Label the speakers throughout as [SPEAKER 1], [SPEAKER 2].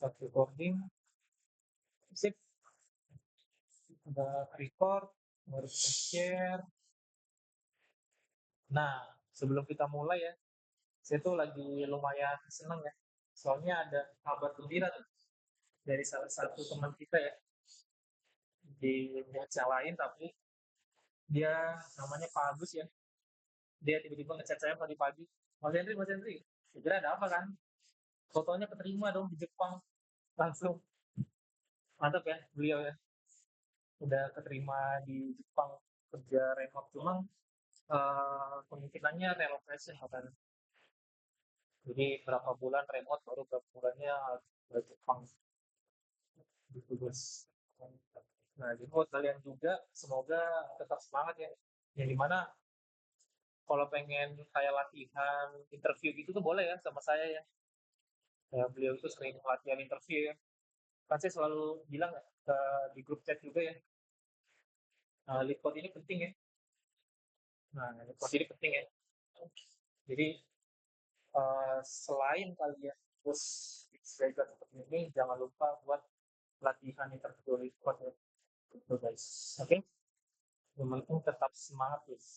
[SPEAKER 1] Start recording. Sip. Udah record. Baru kita share. Nah, sebelum kita mulai ya, saya tuh lagi lumayan seneng ya. Soalnya ada kabar gembira tuh dari salah satu teman kita ya di bocah lain, tapi dia namanya Pak Agus ya. Dia tiba-tiba ngechat saya pagi-pagi. Mas Henry, kira ada apa kan? Fotonya keterima dong di Jepang. Langsung mantap ya beliau ya. Udah keterima di Jepang kerja remote, cuman kemungkinannya relocation kan. Jadi berapa bulan remote baru berapa bulannya ke Jepang gitu guys. Nah, jadi buat kalian juga semoga tetap semangat ya. Yang dimana kalau pengen kayak latihan interview gitu tuh boleh ya sama saya ya. Ya beliau itu sering latihan interview ya. Kan saya selalu bilang ya, di grup chat juga ya. Lead code ini penting ya. Nah, lead code ini penting ya. Jadi selain kalian terus belajar seperti ini, jangan lupa buat latihan interview lead code ya. Gitu guys. Oke, yang penting tetap semangat guys.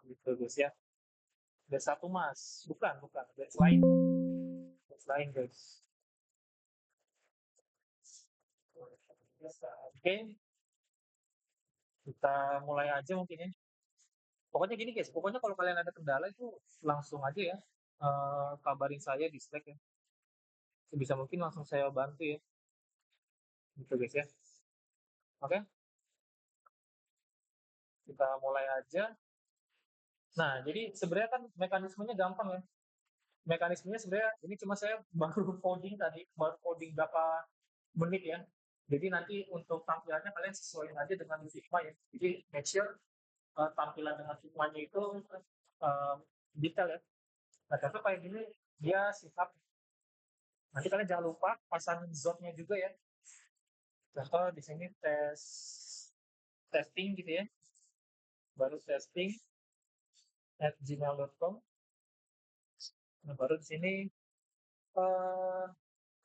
[SPEAKER 1] Gitu guys ya. Ada satu mas, bukan, batch lain guys. Oke, kita mulai aja mungkin ya. Pokoknya gini guys, pokoknya kalau kalian ada kendala itu langsung aja ya, kabarin saya di Slack ya. Sebisa mungkin langsung saya bantu ya, gitu guys ya. Oke, kita mulai aja. Nah, jadi sebenarnya kan mekanismenya gampang ya. Mekanismenya sebenarnya ini cuma saya baru coding tadi, baru coding berapa menit ya. Jadi nanti untuk tampilannya kalian sesuaiin aja dengan Figma ya. Jadi make sure tampilan dengan Figma-nya itu uh, detail ya. Nah, contoh kayak gini dia sifat. Nanti kalian jangan lupa pasang zone-nya juga ya. Contoh di sini testing gitu ya. Baru testing @gmail.com. Nah, baru di sini uh,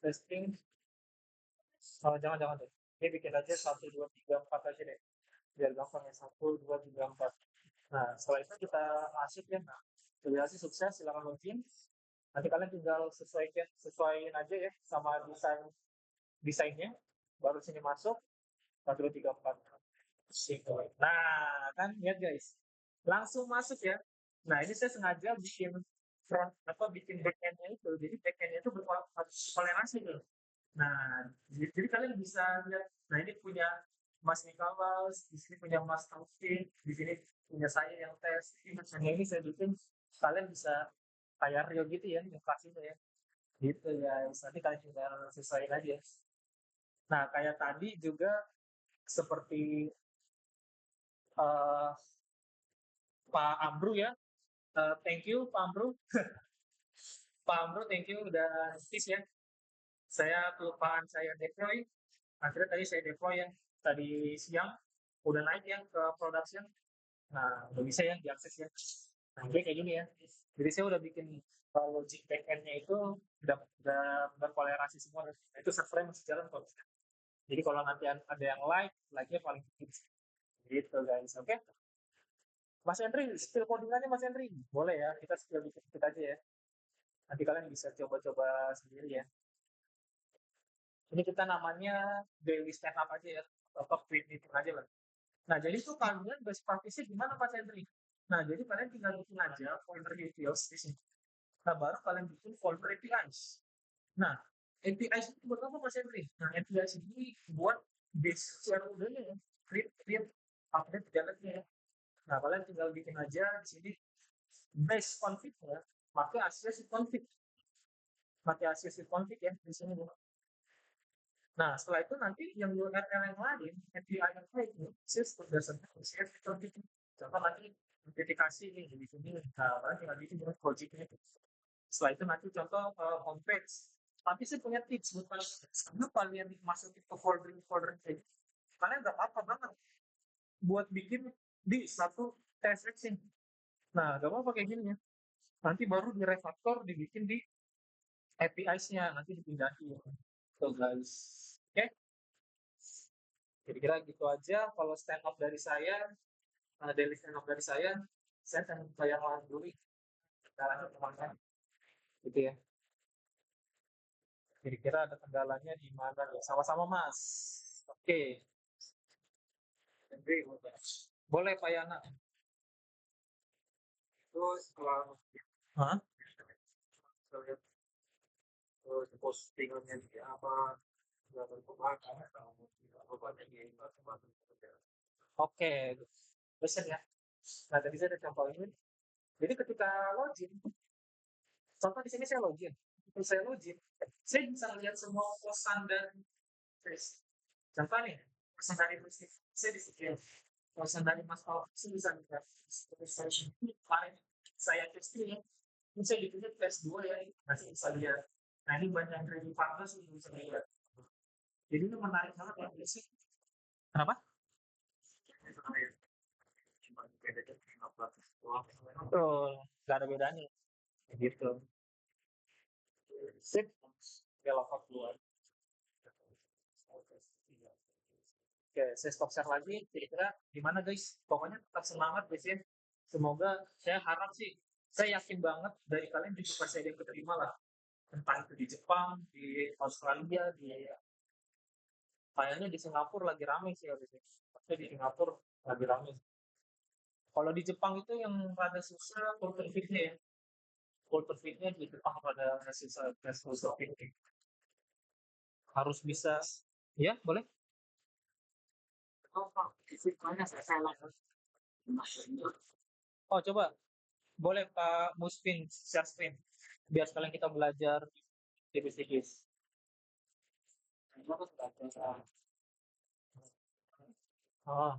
[SPEAKER 1] testing. Oh, jangan deh. Ini bikin aja 1, 2, 3, 4 aja deh. Biar gampang ya. 1, 2, 3, 4. Nah, setelah itu kita masuk ya. Nah, terima sukses. Silakan login. Nanti kalian tinggal sesuaiin aja ya sama desainnya. Baru sini masuk. 1, 2, 3, 4. Nah, kan lihat guys. Langsung masuk ya. Nah, ini saya sengaja bikin bikin backend-nya itu. Jadi backend-nya itu bertoleransi tuh. Nah, jadi kalian bisa lihat, nah ini punya Mas Nikolas, di sini punya Mas Taufik, di sini punya saya yang tes. Ini saya bikin, kalian bisa kayak real gitu ya, mutasinya ya. Gitu ya, nanti kalian tinggal sesuaiin aja. Nah, kayak tadi juga seperti eh, Pak Amru ya. Thank you Pak Amru. Pak Amru, thank you udah notice ya. Saya kelupaan saya deploy. Akhirnya tadi saya deploy ya. Tadi siang udah naik ya ke production. Nah, udah bisa ya diakses ya. Nah, jadi kayak gini ya. Jadi saya udah bikin logic backend-nya itu udah berkolerasi semua. Nah, itu servernya masih jalan kok. Jadi kalau nanti ada yang like-nya paling dikit. Gitu guys, oke? Mas Henry, skill codingannya Mas Henry. Boleh ya, kita skill dikit-dikit aja ya. Nanti kalian bisa coba-coba sendiri ya. Ini kita namanya daily stand up aja ya. Atau quick meeting aja lah. Nah, jadi tuh kalian best practice gimana Mas Henry? Nah, jadi kalian tinggal bikin aja folder details di sini. Nah, baru kalian bikin folder APIs. Nah, APIs itu buat apa Mas Henry? Nah, APIs ini buat base yang udah ya, create, update jalannya. Nah, kalian tinggal bikin aja di sini base config ya, pakai associative config. Pakai associative config ya di sini. Nah, setelah itu nanti yang URL yang lain, API yang lain, sys berdasarkan associative config. Contoh nanti notifikasi nih di sini. Nah, kalian tinggal bikin project-nya. Setelah itu nanti contoh homepage. Tapi saya punya tips buat kalian. Karena kalian masukin ke folder kayak gitu, kalian nggak apa-apa banget buat bikin di satu test section. Nah, gak apa-apa kayak gini ya. Nanti baru di refactor dibikin di APIs-nya nanti dipindahin. Tuh guys. Oke, kira-kira gitu aja kalau stand up dari saya, daily stand up dari saya akan bayar lahan dulu. Kita lanjut kemana? Gitu ya. Kira-kira ada kendalanya di mana ya? Sama-sama Mas. Oke, boleh Pak Yana. Terus kalau hah? Postingannya di apa? Oke, listen ya. Nah, tadi saya ada contohin. Jadi ketika login, contoh di sini saya login. Terus saya login, saya bisa lihat semua posan dan face. Contoh nih, pesan dari musik, saya di sini. Pesan dari Mas Paul, saya bisa lihat. Kemarin saya testing ya, ini saya dipilih tes 2 ya, masih bisa lihat. Nah ini banyak yang dari partner sih bisa lihat. Jadi itu menarik banget ya, sih. Kenapa? Betul, nggak ada bedanya. Gitu. Sip, ya login keluar. Oke, saya stop share lagi. Kira-kira gimana guys? Pokoknya tetap semangat guys ya. Semoga saya harap sih, saya yakin banget dari kalian juga pasti ada yang keterima lah. Entah itu di Jepang, di Australia, di kayaknya di Singapura lagi rame sih habis itu. Tapi di Singapura lagi rame. Kalau di Jepang itu yang rada susah culture fit-nya ya. Culture fit-nya di Jepang rada susah, culture fit. Harus bisa, ya boleh? Oh coba, boleh Pak Musfin share screen. Biar sekalian kita belajar tipis-tipis. Oh,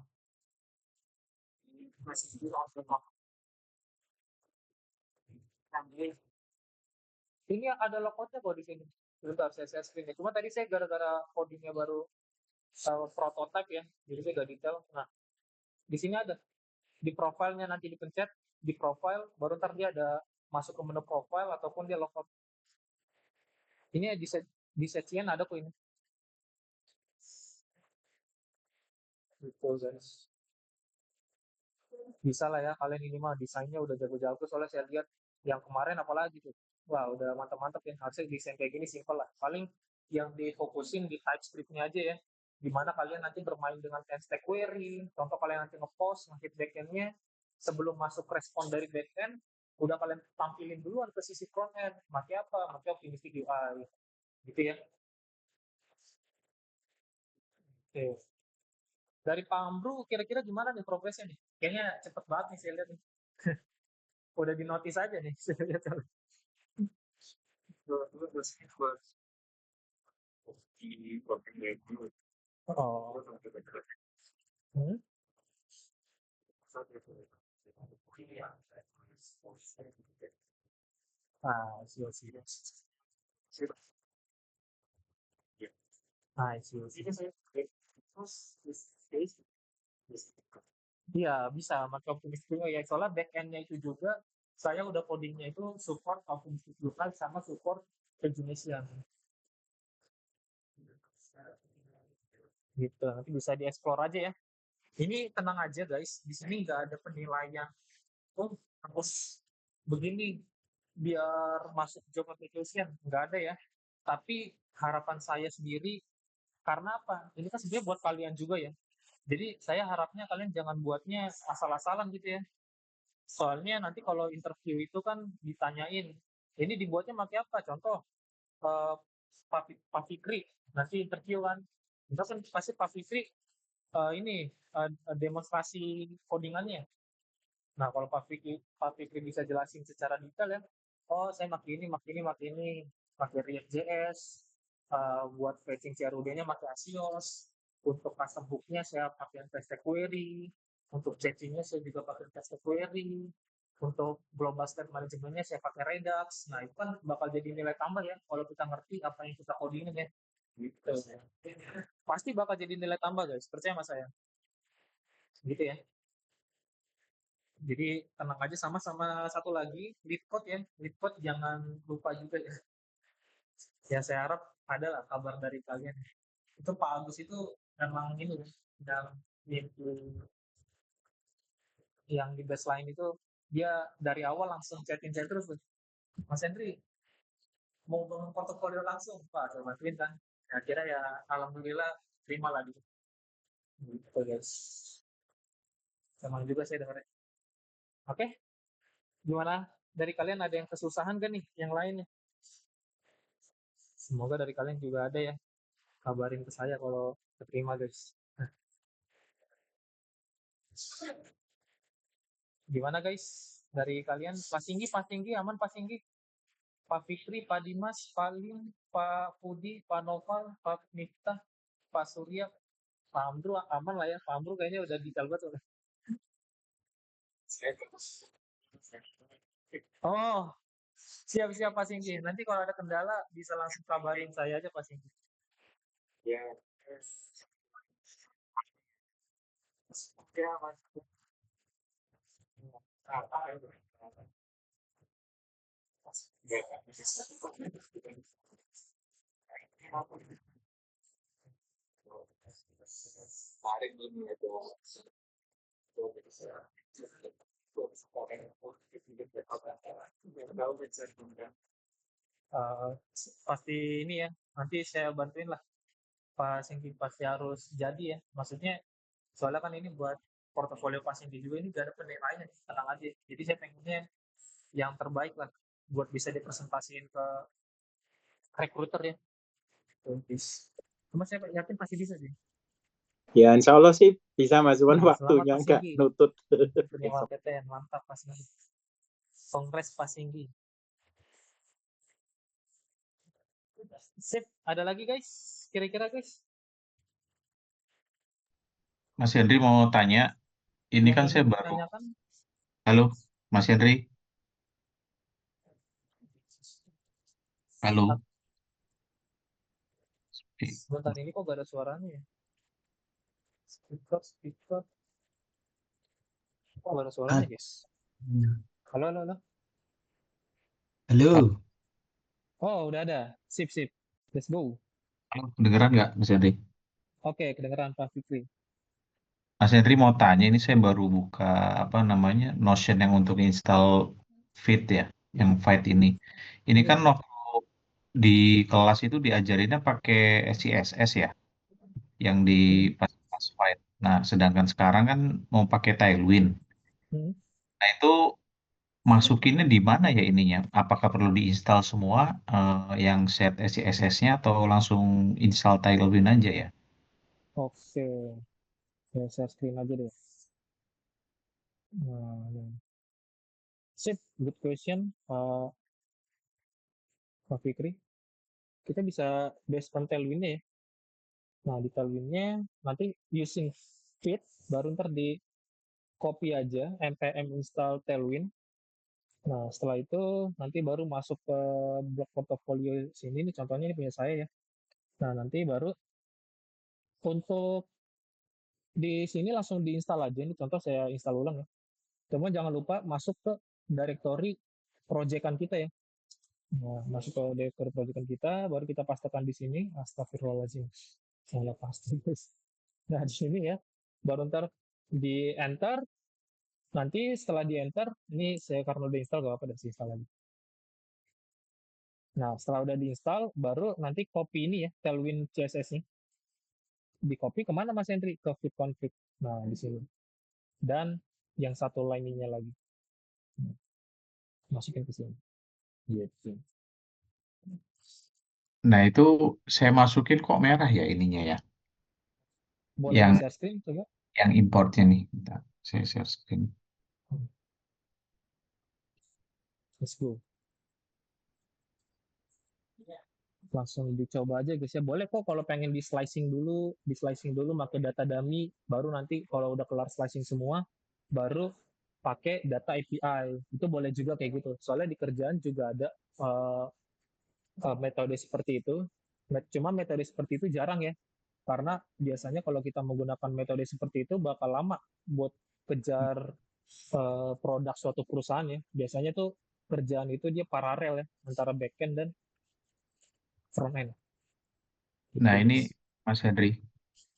[SPEAKER 1] ini ada logoutnya kok di sini. Sebentar, saya share screen ya. Cuma tadi saya gara-gara codingnya baru prototype ya, jadi saya nggak detail. Nah, di sini ada di profilnya nanti dipencet di profile, baru ntar dia ada masuk ke menu profile ataupun dia logout. Ini di section ada kok ini. Gitu guys. Bisa lah ya kalian ini mah desainnya udah jago-jago soalnya saya lihat yang kemarin apalagi tuh. Wah, udah mantap-mantap ya. Harusnya desain kayak gini simple lah. Paling yang difokusin di TypeScript-nya aja ya. Dimana kalian nanti bermain dengan stack query. Contoh kalian nanti ngepost, nge backend-nya. Sebelum masuk respon dari backend, udah kalian tampilin duluan ke sisi frontend. Pakai apa? Pakai Optimistic UI. Gitu ya. Oke. Dari Pak Amru, kira-kira gimana nih progresnya nih? Kayaknya cepet banget nih saya lihat nih. Udah di notice aja nih. Saya lihat. Oh. Hmm? Ah, I see. I see. Iya, bisa pakai Optimistic UI ya. Soalnya backend-nya itu juga saya udah codingnya itu support Optimistic UI sama support Imagination. Gitu. Nanti bisa dieksplor aja ya. Ini tenang aja guys. Di sini nggak ada penilaian. Oh, harus begini biar masuk job application. Nggak ada ya. Tapi harapan saya sendiri karena apa? Ini kan sebenarnya buat kalian juga ya. Jadi saya harapnya kalian jangan buatnya asal-asalan gitu ya. Soalnya nanti kalau interview itu kan ditanyain, ini dibuatnya pakai apa? Contoh, eh, Pak Fikri nanti interview kan. Kita kan pasti Pak Fikri ini demonstrasi codingannya. Nah, kalau Pak Fikri bisa jelasin secara detail ya, oh saya pakai ini, pakai ini, pakai ini, pakai React.js, buat fetching CRUD-nya pakai Axios, untuk custom hook-nya saya pakai PST Query, untuk caching-nya saya juga pakai PST Query, untuk global state management-nya saya pakai Redux. Nah, itu kan bakal jadi nilai tambah ya, kalau kita ngerti apa yang kita codingin ya. Gitu. Pasti bakal jadi nilai tambah guys, percaya sama saya. Gitu ya. Jadi tenang aja sama satu lagi lead code ya. Lead code jangan lupa juga ya. Ya saya harap ada lah kabar dari kalian. Itu Pak Agus itu memang ini yang yang di baseline itu dia dari awal langsung chatting terus tuh. Mas Hendri mau bangun portofolio langsung Pak, saya bantuin kan. Ya kira ya alhamdulillah terima lagi. Gitu guys. Emang juga saya dengar. Oke, gimana? Dari kalian ada yang kesusahan kan nih yang lainnya? Semoga dari kalian juga ada ya. Kabarin ke saya kalau keterima guys. Nah, gimana guys? Dari kalian Pak Singgi aman Pak Singgi? Pak Fikri, Pak Dimas, Pak Lim, Pak Pudi, Pak Noval, Pak Miftah, Pak Surya, Pak Amru aman lah ya. Pak Amru kayaknya udah detail banget udah. Oh, siap-siap Pak Singgi. Nanti kalau ada kendala bisa langsung kabarin saya aja Pak Singgi. Ya, Mas. Eh, pasti ini ya. Nanti saya bantuin lah. Pak Singgi pasti harus jadi ya. Maksudnya soalnya kan ini buat portofolio Pak Singgi juga ini gak ada penilaiannya, tenang aja. Jadi saya pengennya yang terbaik lah buat bisa dipresentasiin ke recruiter ya. Bis. Cuma saya yakin pasti bisa sih.
[SPEAKER 2] Ya, insya Allah sih bisa Mas, cuman
[SPEAKER 1] Nah, selamat
[SPEAKER 2] waktunya
[SPEAKER 1] Pak
[SPEAKER 2] nggak
[SPEAKER 1] Singgi.
[SPEAKER 2] nutut
[SPEAKER 1] Terima
[SPEAKER 2] besok.
[SPEAKER 1] PTN, mantap Pak Singgi. Kongres Pak Singgi. Sip, ada lagi guys? Kira-kira guys?
[SPEAKER 3] Mas Henry mau tanya, ini
[SPEAKER 1] Yang
[SPEAKER 3] kan
[SPEAKER 1] ingin
[SPEAKER 3] saya baru,
[SPEAKER 1] ditanyakan?
[SPEAKER 3] halo, Mas Henry, halo.
[SPEAKER 1] Sebentar ini kok gak ada suaranya ya? Speaker. Kok gak ada suaranya guys? Halo, halo, halo.
[SPEAKER 2] Halo.
[SPEAKER 1] Oh, udah ada. Sip, sip. Let's go.
[SPEAKER 3] Halo, kedengeran nggak Mas Henry?
[SPEAKER 1] Oke, kedengeran Pak Fikri.
[SPEAKER 3] Mas Henry mau tanya, ini saya baru buka apa namanya Notion yang untuk install Fit ya, yang Fight ini. Ini kan
[SPEAKER 1] Hmm.
[SPEAKER 3] waktu di kelas itu diajarinnya pakai SCSS ya, yang di
[SPEAKER 1] Hmm.
[SPEAKER 3] pas Fight. Nah, sedangkan sekarang kan mau pakai Tailwind.
[SPEAKER 1] Hmm.
[SPEAKER 3] Nah, itu masukinnya di mana ya ininya? Apakah perlu diinstal semua yang set SCSS-nya atau langsung install Tailwind aja ya?
[SPEAKER 1] Oke. Ya, share screen aja deh. Nah, ya. Sip, good question, Pak Fikri. Kita bisa based on Tailwind-nya ya. Nah, di Tailwind-nya nanti using fit, baru ntar di copy aja npm install Tailwind. Nah, setelah itu nanti baru masuk ke blok portofolio sini nih, contohnya ini punya saya ya. Nah, nanti baru untuk di sini langsung diinstal aja. Ini contoh saya install ulang ya. Cuma jangan lupa masuk ke directory proyekan kita ya. Nah, masuk ke directory proyekan kita, baru kita pastekan di sini. Astagfirullahaladzim. Salah pasti guys. Nah, di sini ya. Baru ntar di enter. Nanti setelah di enter, ini saya karena udah install gak apa-apa, dan install lagi. Nah, setelah udah diinstal, baru nanti copy ini ya, Tailwind CSS-nya. Di copy kemana Mas Hendri? Ke fit config. Nah, di sini. Dan yang satu lainnya lagi. Nah, masukin ke sini. Gitu.
[SPEAKER 3] Nah, itu saya masukin kok merah ya ininya ya.
[SPEAKER 1] Boleh di
[SPEAKER 3] Yang
[SPEAKER 1] share screen coba.
[SPEAKER 3] yang importnya nih. Bentar, saya share screen.
[SPEAKER 1] Let's go. Langsung dicoba aja guys ya. Boleh kok kalau pengen di slicing dulu pakai data dummy, baru nanti kalau udah kelar slicing semua, baru pakai data API. Itu boleh juga kayak gitu. Soalnya di kerjaan juga ada uh, metode seperti itu. Cuma metode seperti itu jarang ya. Karena biasanya kalau kita menggunakan metode seperti itu bakal lama buat kejar produk suatu perusahaan ya. Biasanya tuh kerjaan itu dia paralel ya antara backend dan front end.
[SPEAKER 3] Nah,
[SPEAKER 1] Gitu,
[SPEAKER 3] ini
[SPEAKER 1] guys.
[SPEAKER 3] Mas Henry,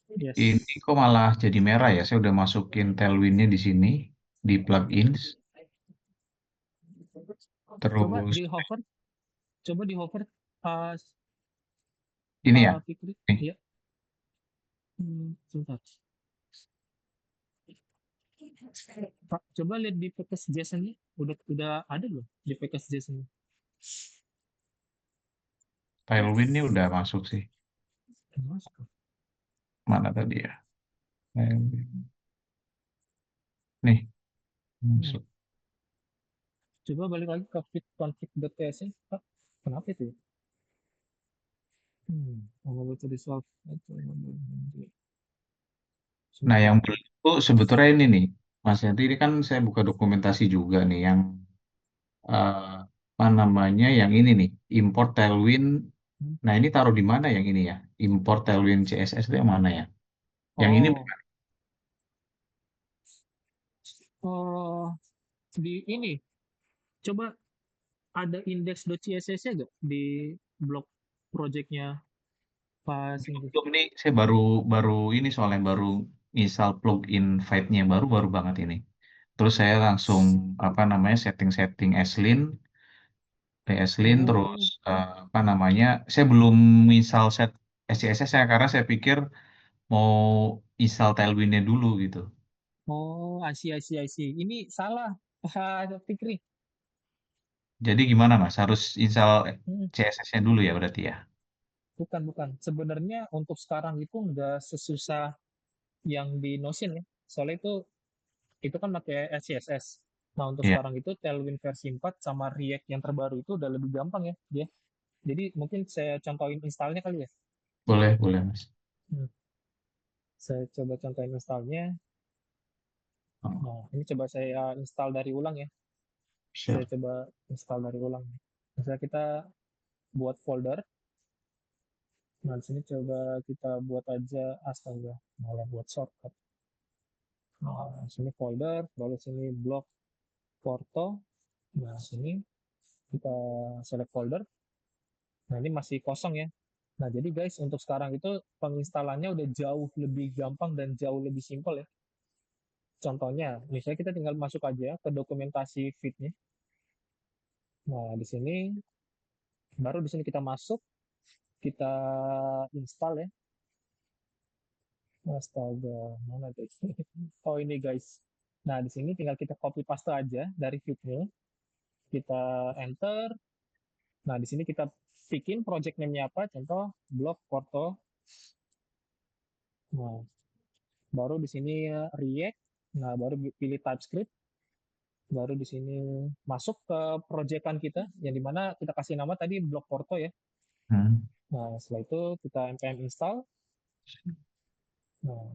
[SPEAKER 1] Yes.
[SPEAKER 3] ini kok malah jadi merah ya? Saya udah masukin Tailwind-nya di sini, di plugins,
[SPEAKER 1] Coba
[SPEAKER 3] terus
[SPEAKER 1] di hover, pas
[SPEAKER 3] ini ya,
[SPEAKER 1] Fikri.
[SPEAKER 3] nih,
[SPEAKER 1] Iya. Sebentar. Pak, coba lihat di package JSON-nya. Udah ada belum di package JSON-nya?
[SPEAKER 3] Tailwind-nya udah masuk sih.
[SPEAKER 1] Masuk.
[SPEAKER 3] Mana tadi ya? Tailwind. Nih, masuk.
[SPEAKER 1] Coba balik lagi ke fit config.ts nya, Pak. Kenapa itu ya? Mau to resolve.
[SPEAKER 3] Nah, yang belum itu sebetulnya ini nih, Mas Henry, ini kan saya buka dokumentasi juga nih, yang apa namanya, yang ini nih, import Tailwind. Nah, ini taruh di mana yang ini ya? Import Tailwind CSS itu yang mana ya? Yang ini
[SPEAKER 1] Oh, di ini. Coba ada index.css-nya nggak di blog project-nya pas ini?
[SPEAKER 3] belum nih, saya baru baru ini soalnya baru install plugin Vite-nya baru baru banget ini. Terus saya langsung apa namanya setting-setting Eslin terus
[SPEAKER 1] Oh,
[SPEAKER 3] apa namanya? Saya belum install set SCSS ya karena saya pikir mau install Tailwind-nya dulu gitu.
[SPEAKER 1] I see, I see, I see. Ini salah, Pak Fikri.
[SPEAKER 3] Jadi gimana Mas? Harus install
[SPEAKER 1] Hmm,
[SPEAKER 3] CSS-nya dulu ya berarti ya?
[SPEAKER 1] bukan. Sebenarnya untuk sekarang itu nggak sesusah yang di Notion ya. Soalnya itu kan pakai SCSS. Nah, untuk
[SPEAKER 3] Iya,
[SPEAKER 1] sekarang itu Tailwind versi 4 sama React yang terbaru itu udah lebih gampang ya dia. Jadi mungkin saya contohin installnya kali ya.
[SPEAKER 3] boleh Mas.
[SPEAKER 1] Hmm, Saya coba contohin installnya.
[SPEAKER 3] Oh,
[SPEAKER 1] Nah, ini coba saya install dari ulang ya. Saya
[SPEAKER 3] siap.
[SPEAKER 1] coba install dari ulang. Misalnya kita buat folder. Nah, di sini coba kita buat aja astaga, malah buat shortcut. Nah, sini folder, lalu sini blok Porto. Nah, sini kita select folder. Nah, ini masih kosong ya. Nah, jadi guys, untuk sekarang itu penginstalannya udah jauh lebih gampang dan jauh lebih simpel ya. Contohnya, misalnya kita tinggal masuk aja ke dokumentasi feed-nya. Nah, di sini baru di sini kita masuk, kita install ya. Astaga, mana tuh? Oh, ini guys. Nah, di sini tinggal kita copy paste aja dari feed-nya. Kita enter. Nah, di sini kita bikin project name-nya apa? Contoh blog Porto. Nah, baru di sini React. Nah, baru pilih TypeScript. Baru di sini masuk ke proyekan kita, yang dimana kita kasih nama tadi blog Porto ya.
[SPEAKER 3] Hmm.
[SPEAKER 1] Nah, setelah itu kita npm install. Nah,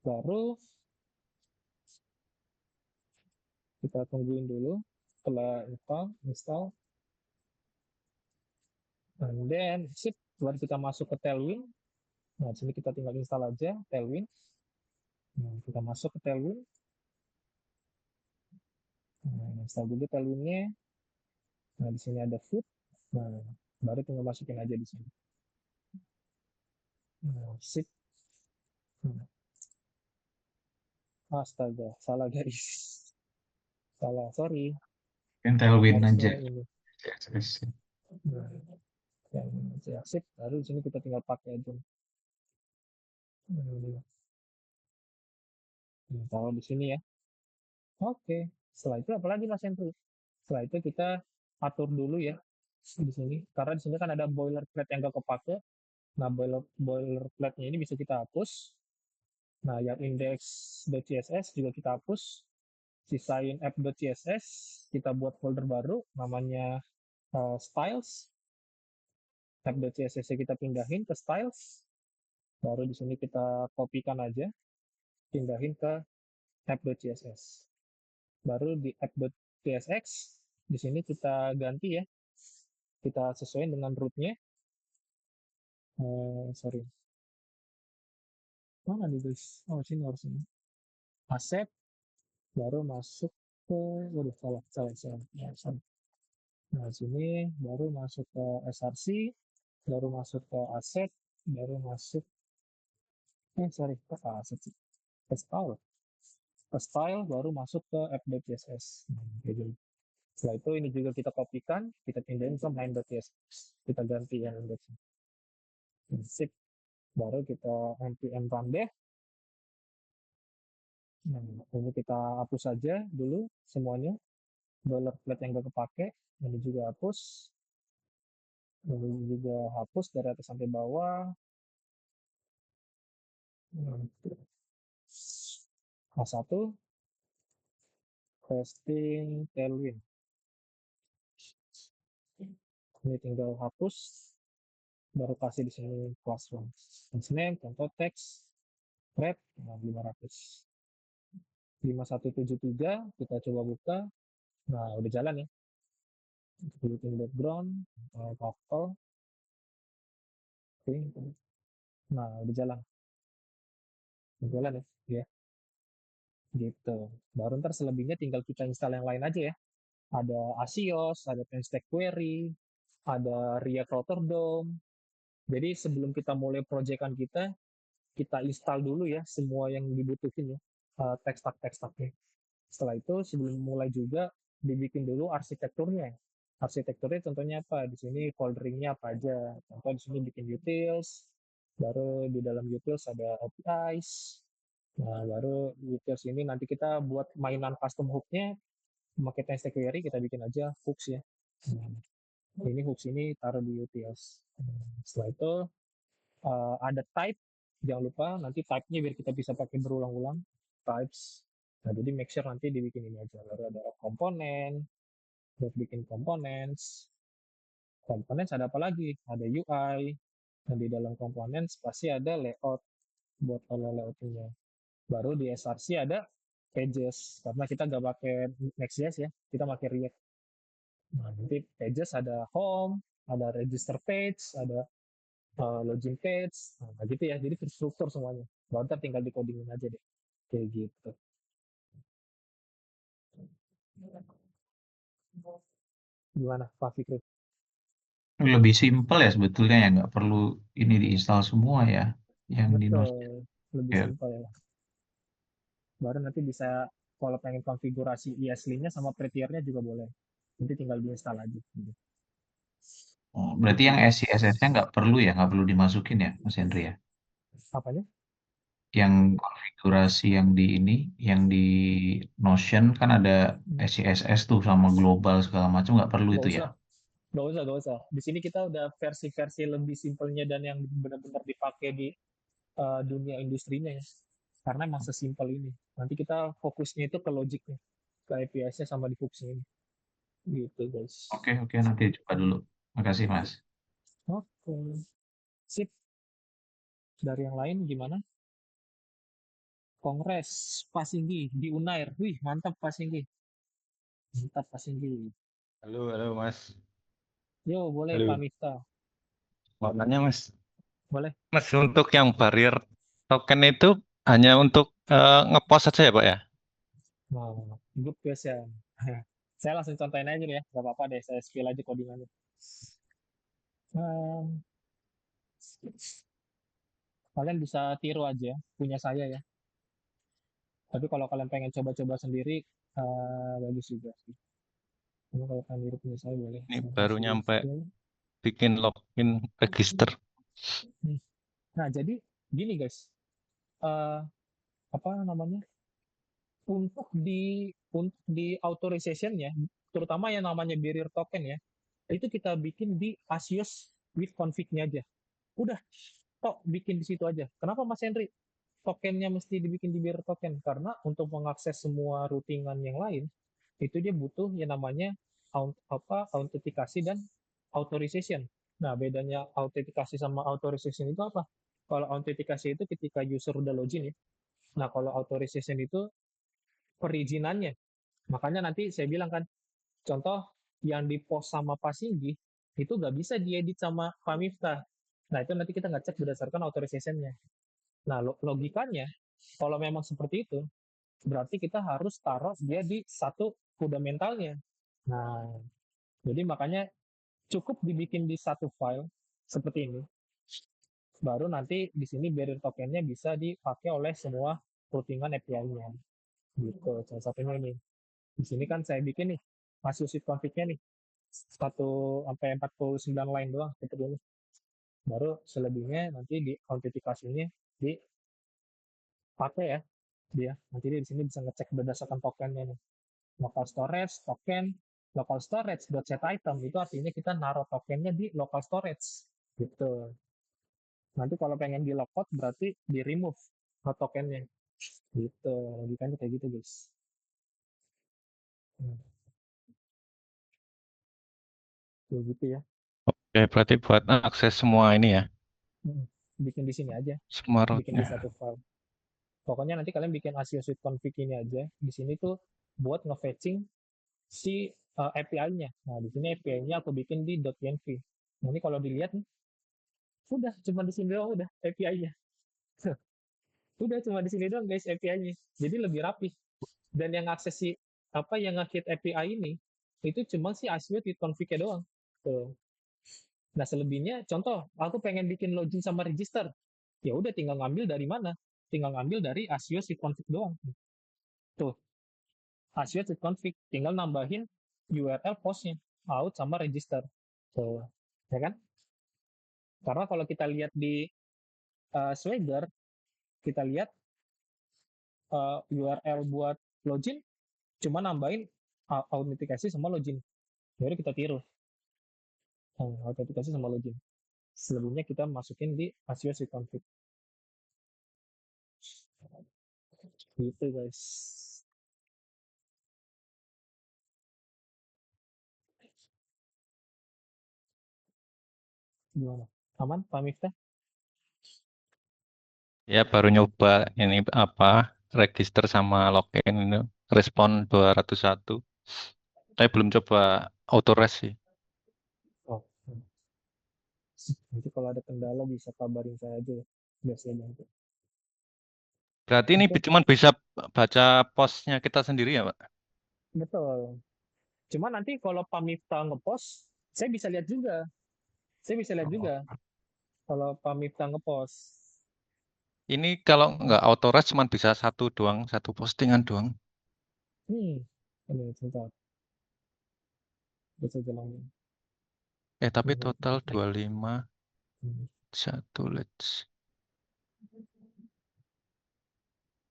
[SPEAKER 1] baru kita tungguin dulu. Setelah install, and then sip. Baru kita masuk ke Tailwind. Nah, di sini kita tinggal install aja Tailwind. Nah, kita masuk ke Tailwind. Nah, install dulu Tailwindnya. Nah, di sini ada food. Nah, baru tinggal masukin aja di sini. Nah, sip. Nah, astaga, salah guys. Salah, sorry.
[SPEAKER 3] Yang Tailwind aja.
[SPEAKER 1] Harusnya ini.
[SPEAKER 3] CSS.
[SPEAKER 1] Nah, yang aja sip. Baru di sini kita tinggal pakai aja. Nah, taruh di sini ya. Oke. Setelah itu apalagi Mas Hendro? Setelah itu kita atur dulu ya di sini. Karena di sini kan ada boilerplate yang gak kepake. Nah, boilerplate-nya ini bisa kita hapus. Nah, yang index.css juga kita hapus. Sisain app.css, kita buat folder baru namanya styles. App.css kita pindahin ke styles. Baru di sini kita kopikan aja, pindahin ke app.css. Baru di app.tsx, di sini kita ganti ya. Kita sesuaikan dengan rootnya. Sorry. Mana nih guys? Oh, sini harus ini. Accept, baru masuk ke, waduh, salah. Nah, sini baru masuk ke SRC, baru masuk ke aset, baru masuk, sorry, ke aset sih, ke style. Ke style, baru masuk ke app.css. Kayak gini. Setelah itu ini juga kita kopikan, kita pindahin ke main.css. Kita ganti yang indexnya. Sip. Baru kita npm run deh. Nah, ini kita hapus saja dulu semuanya. Boilerplate yang gak kepake, ini juga hapus. Ini juga hapus dari atas sampai bawah. H1 testing tailwind. Ini tinggal hapus, baru kasih di sini classroom. Name, contoh teks, rep, 500. 5173, kita coba buka. Nah, udah jalan ya. Bikin background, couple. Oke. Nah, udah jalan. Udah jalan ya. Ya, gitu. Baru ntar selebihnya tinggal kita install yang lain aja ya. Ada Asios, ada Penstack Query, ada React Router DOM. Jadi sebelum kita mulai proyekan kita install dulu ya semua yang dibutuhin ya, teks-tag-teks-tagnya. Setelah itu sebelum mulai juga dibikin dulu arsitekturnya. Arsitekturnya contohnya apa? Di sini folderingnya apa aja. Contoh di sini bikin utils, baru di dalam utils ada APIs. Nah, baru utils ini nanti kita buat mainan custom hook-nya memakai Penstack Query, kita bikin aja hooks ya. Ini hooks ini taruh di utils. Setelah itu ada type, jangan lupa nanti type-nya biar kita bisa pakai berulang-ulang, types. Nah, jadi make sure nanti dibikin ini aja. Lalu ada komponen, buat bikin components. Components ada apa lagi? Ada UI. Dan di dalam components pasti ada layout buat kalau layoutnya. Baru di SRC ada pages, karena kita nggak pakai Next.js ya, kita pakai React. Nah, nanti pages ada home, ada register page, ada login page, nah gitu ya, jadi terstruktur semuanya. Baru ntar tinggal dikodingin aja deh, kayak gitu. Gimana Pak Fikri?
[SPEAKER 3] Lebih simpel ya sebetulnya ya, nggak perlu ini diinstal semua ya, yang di
[SPEAKER 1] Betul, lebih
[SPEAKER 3] ya.
[SPEAKER 1] simpel ya. Baru nanti bisa kalau pengen konfigurasi ESLint-nya sama prettier-nya juga boleh. Nanti tinggal diinstal aja. Gitu.
[SPEAKER 3] Oh, berarti yang SCSS-nya nggak perlu ya, nggak perlu dimasukin ya, Mas Henry ya?
[SPEAKER 1] Apanya?
[SPEAKER 3] Yang konfigurasi yang di ini, yang di Notion kan ada SCSS tuh sama global segala macam, nggak perlu
[SPEAKER 1] Gak
[SPEAKER 3] itu ya?
[SPEAKER 1] usah, gak usah, gak usah. Di sini kita udah versi-versi lebih simpelnya dan yang benar-benar dipakai di dunia industrinya ya. Karena emang sesimpel ini. Nanti kita fokusnya itu ke logiknya, ke API-nya sama di hooks ini. Gitu guys.
[SPEAKER 3] Oke, oke, nanti coba dulu. Makasih, Mas.
[SPEAKER 1] Oke. Sip. Dari yang lain gimana? Kongres Pak Singgi di Unair. Wih, mantap Pak Singgi. Mantap Pak Singgi.
[SPEAKER 4] Halo, halo Mas.
[SPEAKER 1] Yo, boleh Pak
[SPEAKER 4] Halo.
[SPEAKER 1] Miftah.
[SPEAKER 4] Mau nanya Mas.
[SPEAKER 1] Boleh.
[SPEAKER 4] Mas, untuk yang barrier token itu hanya untuk ngepost saja ya Pak ya?
[SPEAKER 1] Nah, good question. Saya langsung contohin aja nih ya. Gak apa-apa deh, saya spill aja codingannya. Hmm, kalian bisa tiru aja punya saya ya. Tapi kalau kalian pengen coba-coba sendiri, bagus juga sih. Cuma kalau kalian tiru punya saya boleh.
[SPEAKER 4] Ini
[SPEAKER 1] Saya
[SPEAKER 4] baru
[SPEAKER 1] kasih
[SPEAKER 4] nyampe
[SPEAKER 1] spill.
[SPEAKER 4] bikin login register.
[SPEAKER 1] Nih. Nah, jadi gini guys. Eh, apa namanya? Untuk di authorization-nya, terutama yang namanya barrier token ya, itu kita bikin di Asios with config-nya aja. Udah, tok bikin di situ aja. Kenapa Mas Henry? Tokennya mesti dibikin di barrier token karena untuk mengakses semua routingan yang lain itu dia butuh yang namanya autentikasi dan authorization. Nah, bedanya autentikasi sama authorization itu apa? Kalau autentikasi itu ketika user udah login ya. Nah, kalau authorization itu perizinannya. Makanya nanti saya bilang kan, contoh yang di post sama Pak Singgi itu nggak bisa diedit sama Pak Miftah. Nah, itu nanti kita nggak cek berdasarkan authorization-nya. Nah, logikanya, kalau memang seperti itu, berarti kita harus taruh dia di satu fundamentalnya. Nah, Jadi makanya cukup dibikin di satu file seperti ini. Baru nanti di sini barrier tokennya bisa dipakai oleh semua routingan API-nya. Gitu, salah satunya ini. Di sini kan saya bikin nih, masuk sheet config-nya nih. 1 sampai 49 line doang, seperti ini. Baru selebihnya nanti di autentikasinya dipakai ya dia. Nanti dia di sini bisa ngecek berdasarkan tokennya nih. Local storage, token, local storage, set item, itu artinya kita naruh tokennya di local storage. Gitu. Nanti kalau pengen di lockout berarti di remove tokennya. Gitu. Logikanya kayak gitu guys. Hmm, kayak gitu ya.
[SPEAKER 4] Oke, berarti buat akses semua ini ya,
[SPEAKER 1] Hmm, bikin di sini aja.
[SPEAKER 4] semua
[SPEAKER 1] Bikin di
[SPEAKER 4] rootnya.
[SPEAKER 1] satu file. Pokoknya nanti kalian bikin ASIO Suite config ini aja. Di sini tuh buat nge-fetching si API-nya. Nah, di sini API-nya aku bikin di .env. Nanti kalau dilihat nih, udah cuma di sini doang udah API-nya. Udah cuma di sini doang guys API-nya. Jadi lebih rapi. Dan yang akses si apa yang nge-hit API ini itu cuma si ASIO Suite config-nya doang. Tuh. Nah, selebihnya contoh, aku pengen bikin login sama register. Ya udah tinggal ngambil dari mana? Tinggal ngambil dari ASIO Suite config doang. Tuh, ASIO Suite config tinggal nambahin URL postnya out sama register. Tuh, ya kan? Karena kalau kita lihat di Swagger, kita lihat URL buat login cuma nambahin autentikasi sama login. Jadi kita tiru autentikasi sama login. Selebihnya kita masukin di ASIO Suite config. Gitu guys. Gimana? Aman Pak Miftah?
[SPEAKER 4] Ya baru nyoba ini apa register sama login itu respon 201. Saya belum coba autorest sih.
[SPEAKER 1] Oh, nanti kalau ada kendala bisa kabarin saya aja ya. Biar saya bantu.
[SPEAKER 4] Berarti ini
[SPEAKER 1] Oke,
[SPEAKER 4] cuma bisa baca postnya kita sendiri ya, Pak?
[SPEAKER 1] betul. Cuma nanti kalau Pak Miftah ngepost, saya bisa lihat juga. Saya bisa lihat
[SPEAKER 4] Oh.
[SPEAKER 1] juga kalau Pak Miftah ngepost.
[SPEAKER 4] Ini kalau nggak autorest cuma bisa satu doang, satu postingan doang.
[SPEAKER 1] Ini sebentar. Bisa jalanin.
[SPEAKER 4] Tapi total 25,
[SPEAKER 1] Hmm.
[SPEAKER 4] 1 let's.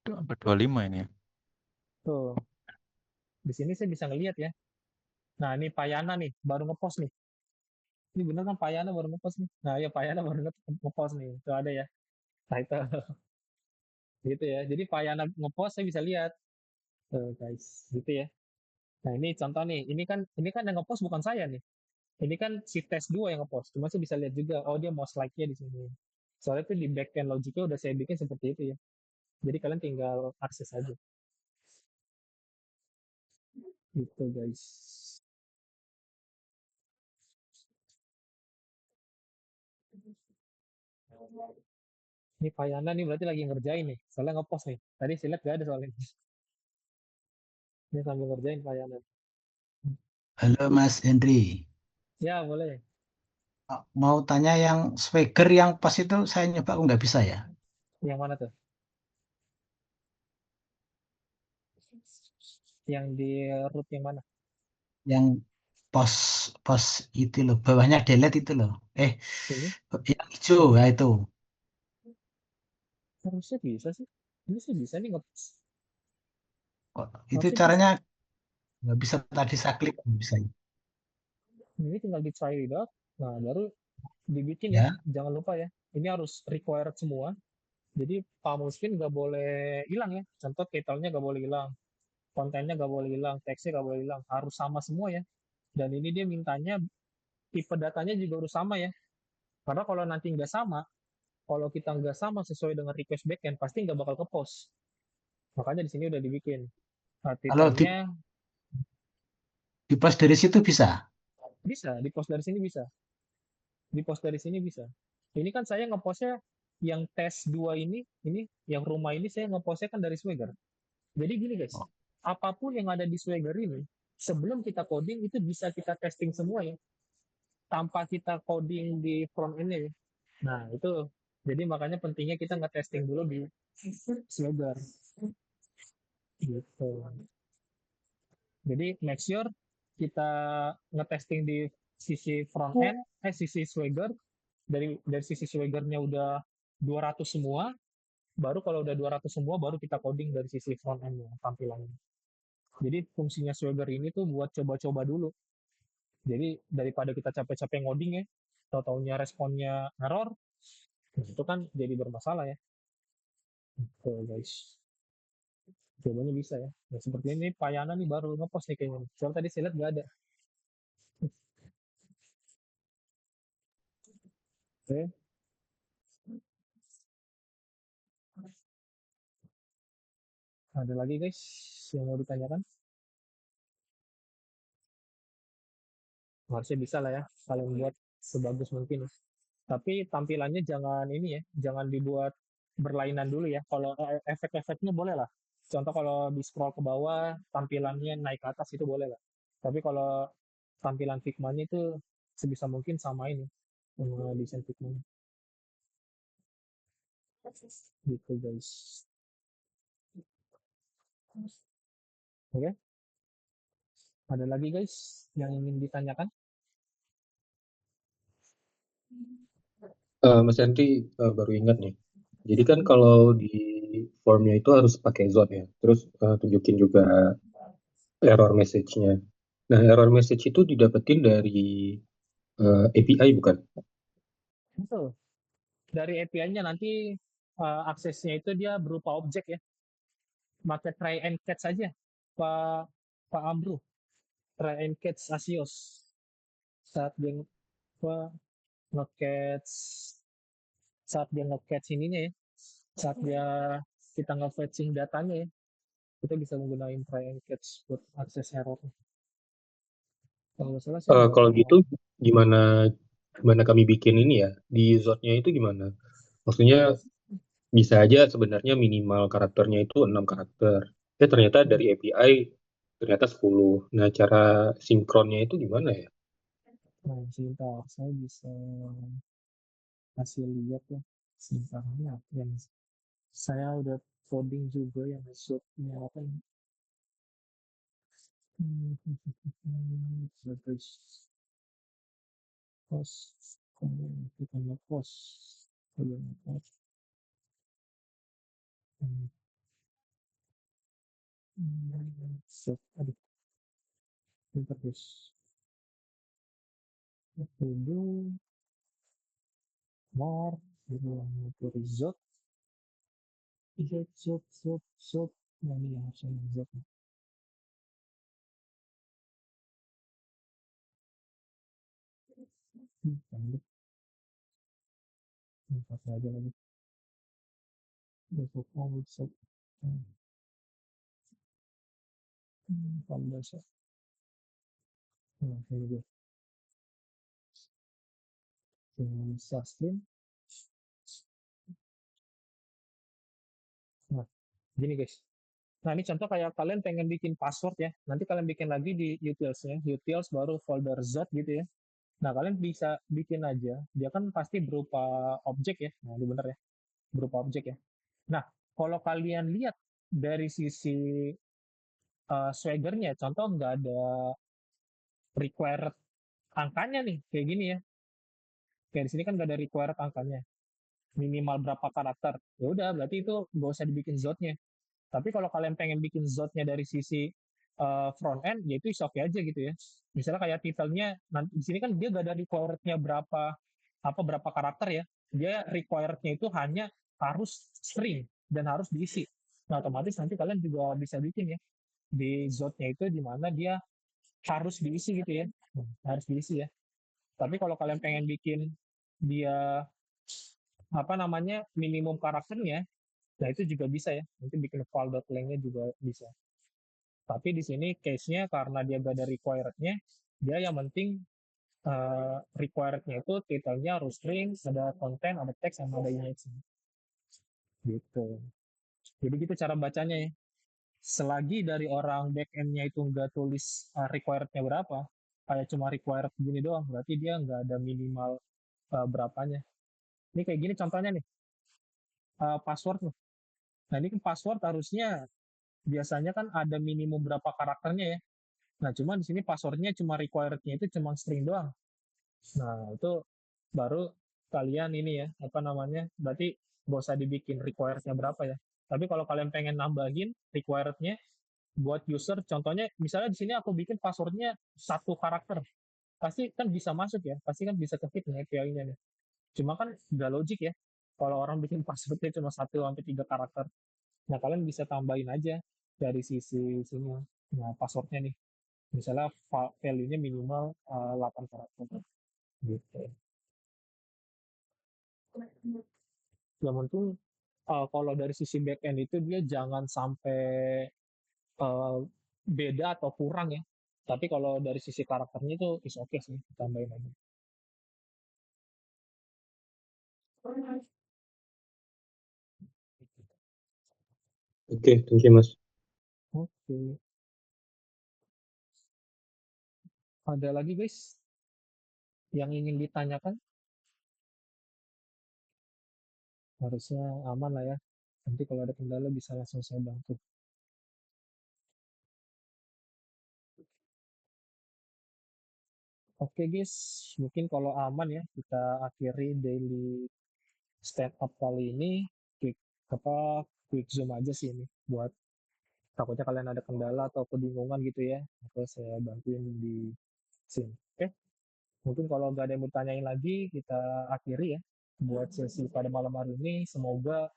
[SPEAKER 4] 25 ini ya.
[SPEAKER 1] Tuh, di sini saya bisa ngelihat ya. Nah, ini Pak Yana nih, baru ngepost nih. Ini bener kan Pak Yana baru ngepost nih. Nah, ya Pak Yana baru ngepost nih. Itu ada ya. Title gitu ya. Jadi Pak Yana ngepost saya bisa lihat. Tuh, guys, gitu ya. Nah, ini contoh nih. Ini kan yang ngepost bukan saya nih. Ini kan si tes 2 yang ngepost. Cuma saya bisa lihat juga, oh dia most like-nya di sini. Soalnya itu di backend logiknya udah saya bikin seperti itu ya. Jadi kalian tinggal akses aja. Gitu guys. Ini Pak Yana nih berarti lagi ngerjain nih. Soalnya ngepost nih. Tadi saya lihat gak ada soalnya. Ini sambil ngerjain Pak Yana.
[SPEAKER 5] Halo Mas Henry.
[SPEAKER 1] Ya boleh.
[SPEAKER 5] Mau tanya yang Swagger yang pas itu saya nyoba kok nggak bisa ya?
[SPEAKER 1] Yang mana tuh? Yang di root yang mana?
[SPEAKER 5] Yang pos pos itu loh, bawahnya delete itu loh.
[SPEAKER 1] Ini?
[SPEAKER 5] Yang hijau ya itu.
[SPEAKER 1] Harusnya bisa sih. Ini sih bisa nih ngepost.
[SPEAKER 5] Kok itu
[SPEAKER 1] Harusnya bisa.
[SPEAKER 5] caranya nggak bisa tadi saya klik nggak bisa
[SPEAKER 1] Ini tinggal di try without. Nah baru dibikin ya.
[SPEAKER 5] ya.
[SPEAKER 1] Jangan lupa ya. Ini harus required semua. Jadi Pak Muspin nggak boleh hilang ya. Contoh title-nya nggak boleh hilang. Kontennya nggak boleh hilang. Teksnya nggak boleh hilang. Harus sama semua ya. Dan ini dia mintanya tipe datanya juga harus sama ya. Karena kalau nanti nggak sama, kalau kita nggak sama sesuai dengan request backend, pasti nggak bakal ke post. Makanya di sini udah dibikin. Nah,
[SPEAKER 5] Kalau
[SPEAKER 1] title-nya
[SPEAKER 5] di post dari situ bisa.
[SPEAKER 1] bisa, di post dari sini bisa. Di post dari sini bisa. Ini kan saya ngepostnya yang tes 2 ini yang rumah ini saya ngepostnya kan dari Swagger. Jadi gini guys, apapun yang ada di Swagger ini, sebelum kita coding itu bisa kita testing semua ya, tanpa kita coding di front end ya. Nah, itu jadi makanya pentingnya kita nge-testing dulu di Swagger gitu. Jadi make sure kita nge-testing di sisi front end, sisi Swagger, dari sisi Swagger-nya udah 200 semua, baru kalau udah 200 semua baru kita coding dari sisi front end-nya tampilannya. Jadi fungsinya Swagger ini tuh buat coba-coba dulu. Jadi daripada kita capek-capek ngoding ya, tahu-taunya responnya error, itu kan jadi bermasalah ya. Tuh guys, jawabannya bisa ya. Nah, seperti ini Payana nih baru ngepost nih kayaknya. Soalnya tadi saya lihat nggak ada. Oke. Ada lagi guys yang mau ditanyakan? Harusnya bisa lah ya, kalian buat sebagus mungkin. Tapi tampilannya jangan ini ya, jangan dibuat berlainan dulu ya. Kalau efek-efeknya boleh lah. Contoh kalau di scroll ke bawah, tampilannya naik ke atas itu boleh lah. Tapi kalau tampilan Figma-nya itu sebisa mungkin sama ini, sama desain Figma. Gitu guys. Oke. Ada lagi guys yang ingin ditanyakan?
[SPEAKER 6] Mas Henry baru ingat nih. Jadi kan kalau di formnya itu harus pakai zone ya. Terus tunjukin juga error message-nya. Nah, error message itu didapetin dari API bukan?
[SPEAKER 1] Betul. Dari API-nya nanti aksesnya itu dia berupa objek ya. Pakai try and catch saja, Pak Amru. Try and catch Asios. Saat dia nge-catch saat dia nge-catch ininya ya, saat dia kita nge-fetching datanya ya, kita bisa menggunakan try and catch buat akses error. Kalau nggak salah saya
[SPEAKER 6] Kalau gitu gimana kami bikin ini ya di zone-nya itu gimana? Maksudnya bisa aja sebenarnya minimal karakternya itu 6 karakter. Ya ternyata dari API ternyata 10. Nah, cara sinkronnya itu gimana ya?
[SPEAKER 1] Nah, sebentar, saya bisa kasih lihat ya. Sebentar, ini apa yang saya udah coding juga yang masuknya apa ini? Terus post, kita nge-post, kita nge-post. Aduh, bentar guys. Dulu, more, result, zot. Nah, ini yang harusnya zot. Lanjut, pakai aja lagi. Besok mau zot. Kalau besok. Nah, ini dia. Sustain. Nah, gini guys. Nah, ini contoh kayak kalian pengen bikin password ya. Nanti kalian bikin lagi di utils-nya. Utils baru folder zot gitu ya. Nah, kalian bisa bikin aja. Dia kan pasti berupa objek ya. Nah, ini bener ya. Berupa objek ya. Nah, kalau kalian lihat dari sisi Swagger-nya, contoh nggak ada required angkanya nih, kayak gini ya. Kayak di sini kan nggak ada required angkanya. Minimal berapa karakter. Ya udah, berarti itu nggak usah dibikin zot-nya. Tapi kalau kalian pengen bikin zot-nya dari sisi front end, ya itu is okay aja gitu ya. Misalnya kayak title-nya, nanti di sini kan dia nggak ada required-nya berapa karakter ya. Dia required-nya itu hanya harus string dan harus diisi. Nah, otomatis nanti kalian juga bisa bikin ya di zot-nya itu di mana dia harus diisi gitu ya. Harus diisi ya. Tapi kalau kalian pengen bikin dia apa namanya minimum karakternya, nah itu juga bisa ya. Nanti bikin file.lang-nya juga bisa. Tapi di sini case-nya karena dia gak ada required-nya, dia yang penting required-nya itu title-nya harus string, ada content, ada text, sama ada image. Gitu. Jadi gitu cara bacanya ya. selagi dari orang back end-nya itu nggak tulis required-nya berapa, kayak cuma required gini doang, berarti dia nggak ada minimal berapanya. Ini kayak gini contohnya nih, password nih. Nah ini kan password harusnya biasanya kan ada minimum berapa karakternya ya. Nah cuma di sini passwordnya cuma required-nya itu cuma string doang. Nah itu baru kalian ini ya, apa namanya, berarti nggak usah dibikin required-nya berapa ya. Tapi kalau kalian pengen nambahin required-nya buat user, contohnya misalnya di sini aku bikin passwordnya 1 karakter, pasti kan bisa masuk ya, pasti kan bisa ke-fit nih API-nya nih. Cuma kan nggak logik ya, kalau orang bikin passwordnya cuma 1 sampai 3 karakter. Nah kalian bisa tambahin aja dari sisi sini, nah passwordnya nih, misalnya value-nya minimal 8 karakter gitu. Yang penting kalau dari sisi backend itu dia jangan sampai beda atau kurang ya. Tapi kalau dari sisi karakternya itu is oke sih, tambahin aja.
[SPEAKER 6] Oke, thank you Mas.
[SPEAKER 1] Oke. Ada lagi guys yang ingin ditanyakan? Harusnya aman lah ya. Nanti kalau ada kendala bisa langsung saya bantu. Oke guys, mungkin kalau aman ya kita akhiri daily stand up kali ini. Quick zoom aja sih ini buat takutnya kalian ada kendala atau kebingungan gitu ya, atau saya bantuin di sini. Oke, mungkin kalau nggak ada yang bertanyain lagi kita akhiri ya buat sesi pada malam hari ini. Semoga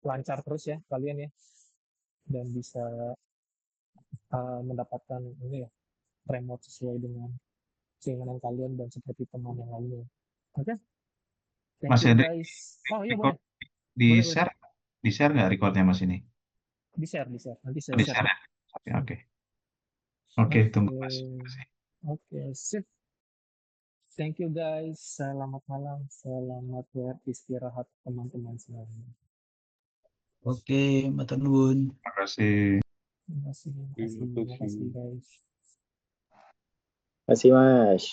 [SPEAKER 1] lancar terus ya kalian ya, dan bisa mendapatkan ini ya remote sesuai dengan keinginan kalian dan seperti teman yang lainnya. Oke, thank
[SPEAKER 3] Mas
[SPEAKER 1] you
[SPEAKER 3] Hendrik,
[SPEAKER 1] guys. Oh iya
[SPEAKER 3] record
[SPEAKER 1] boleh, boleh.
[SPEAKER 3] di share nggak recordnya Mas ini?
[SPEAKER 1] Di share, nanti saya
[SPEAKER 3] Di
[SPEAKER 1] share.
[SPEAKER 3] share ya? Oke. Oke, tunggu Mas.
[SPEAKER 1] Oke, sip. Thank you guys. Selamat malam, selamat beristirahat teman-teman semuanya.
[SPEAKER 5] Oke, matur nuwun.
[SPEAKER 3] Terima kasih.
[SPEAKER 1] Terima kasih guys.
[SPEAKER 2] Terima kasih Mas.